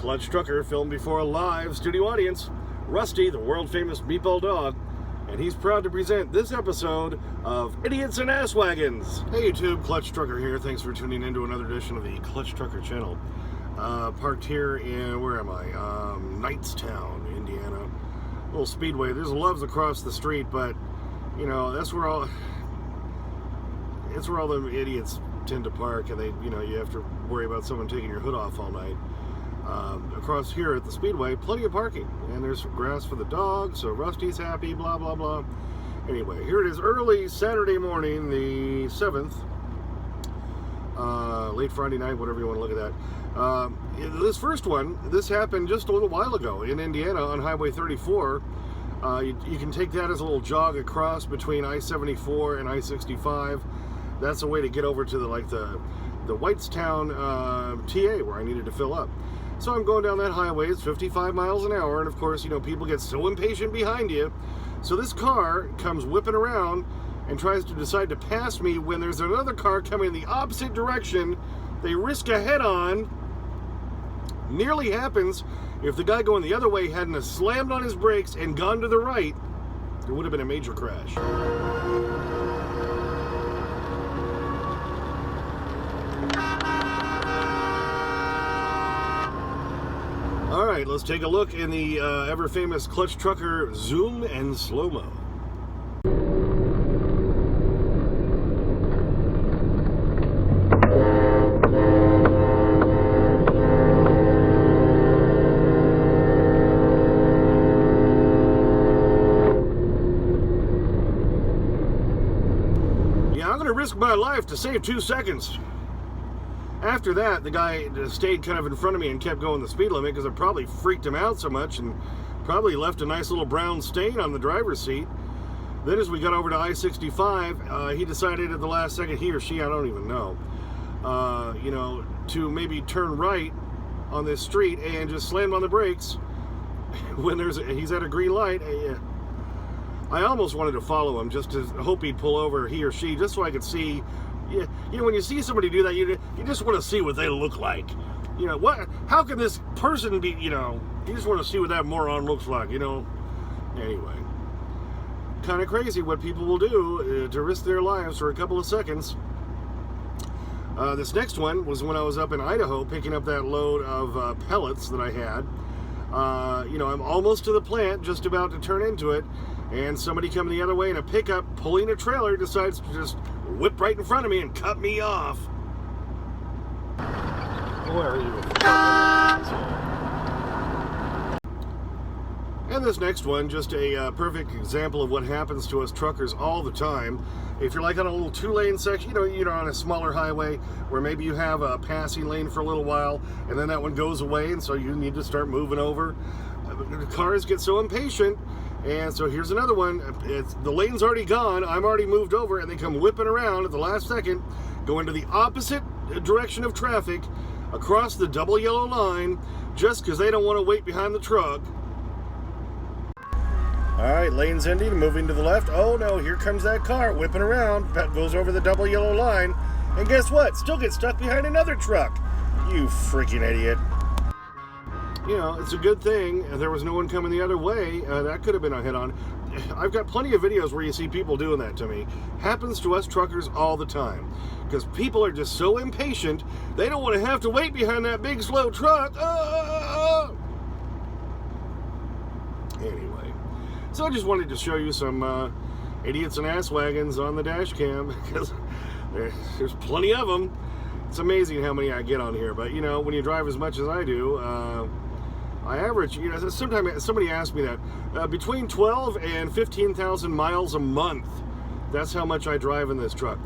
Clutch Trucker filmed before a live studio audience. Rusty, the world-famous meatball dog, and he's proud to present this episode of Idiots and Ass Wagons. Hey YouTube, Clutch Trucker here. Thanks for tuning in to another edition of the Clutch Trucker channel. Parked here in, where am I? Knightstown, Indiana. Little speedway. There's Loves across the street, but, you know, it's where all the idiots tend to park, and you have to worry about someone taking your hood off all night. Across here at the speedway, plenty of parking, and there's some grass for the dog, so Rusty's happy, blah blah blah. Anyway, here it is, early Saturday morning, the 7th, late Friday night, whatever you want to look at that. This first one, this happened just a little while ago in Indiana on Highway 34. You can take that as a little jog across between I-74 and I-65. That's a way to get over to the Whitestown TA where I needed to fill up. So I'm going down that highway. It's 55 miles an hour, and of course, people get so impatient behind you. So this car comes whipping around and tries to decide to pass me when there's another car coming in the opposite direction. They risk a head-on. Nearly happens. If the guy going the other way hadn't slammed on his brakes and gone to the right, there would have been a major crash. All right, let's take a look in the ever-famous Clutch Trucker zoom and slow-mo. Yeah, I'm going to risk my life to save 2 seconds. After that, the guy stayed kind of in front of me and kept going the speed limit because it probably freaked him out so much and probably left a nice little brown stain on the driver's seat. Then as we got over to I-65, he decided at the last second, he or she, I don't even know, to maybe turn right on this street and just slammed on the brakes when he's at a green light. I almost wanted to follow him just to hope he'd pull over, he or she, just so I could see. When you see somebody do that, you just want to see what they look like. How can this person be, you just want to see what that moron looks like, Anyway, kind of crazy what people will do to risk their lives for a couple of seconds. This next one was when I was up in Idaho picking up that load of pellets that I had. I'm almost to the plant, just about to turn into it, and somebody coming the other way in a pickup pulling a trailer decides to just whip right in front of me and cut me off. Where are you? And this next one, just a perfect example of what happens to us truckers all the time. If you're like on a little 2-lane section, you're on a smaller highway where maybe you have a passing lane for a little while and then that one goes away and so you need to start moving over. The cars get so impatient, and so here's another one. The lane's already gone, I'm already moved over, and they come whipping around at the last second, going to the opposite direction of traffic across the double yellow line just because they don't want to wait behind the truck. Alright, lane's ending, moving to the left. Oh no, here comes that car whipping around, goes over the double yellow line, and guess what? Still gets stuck behind another truck. You freaking idiot. It's a good thing there was no one coming the other way. That could have been a head-on. I've got plenty of videos where you see people doing that to me. Happens to us truckers all the time. Because people are just so impatient, they don't want to have to wait behind that big, slow truck. Anyway, so I just wanted to show you some idiots and ass wagons on the dash cam, because there's plenty of them. It's amazing how many I get on here, but when you drive as much as I do, I average, sometimes somebody asked me that, between 12 and 15,000 miles a month. That's how much I drive in this truck.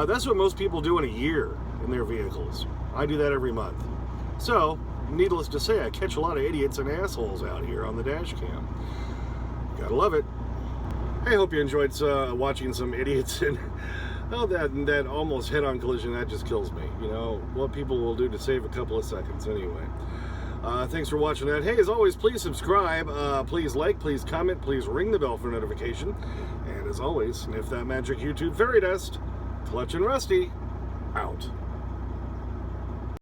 That's what most people do in a year in their vehicles. I do that every month. So, needless to say, I catch a lot of idiots and assholes out here on the dash cam. Gotta love it. I hope you enjoyed watching some idiots and that almost head-on collision. That just kills me. What people will do to save a couple of seconds anyway. Thanks for watching that. Hey, as always, please subscribe, please like, please comment, please ring the bell for notification. And as always, sniff that magic YouTube fairy dust. Clutch and Rusty, out.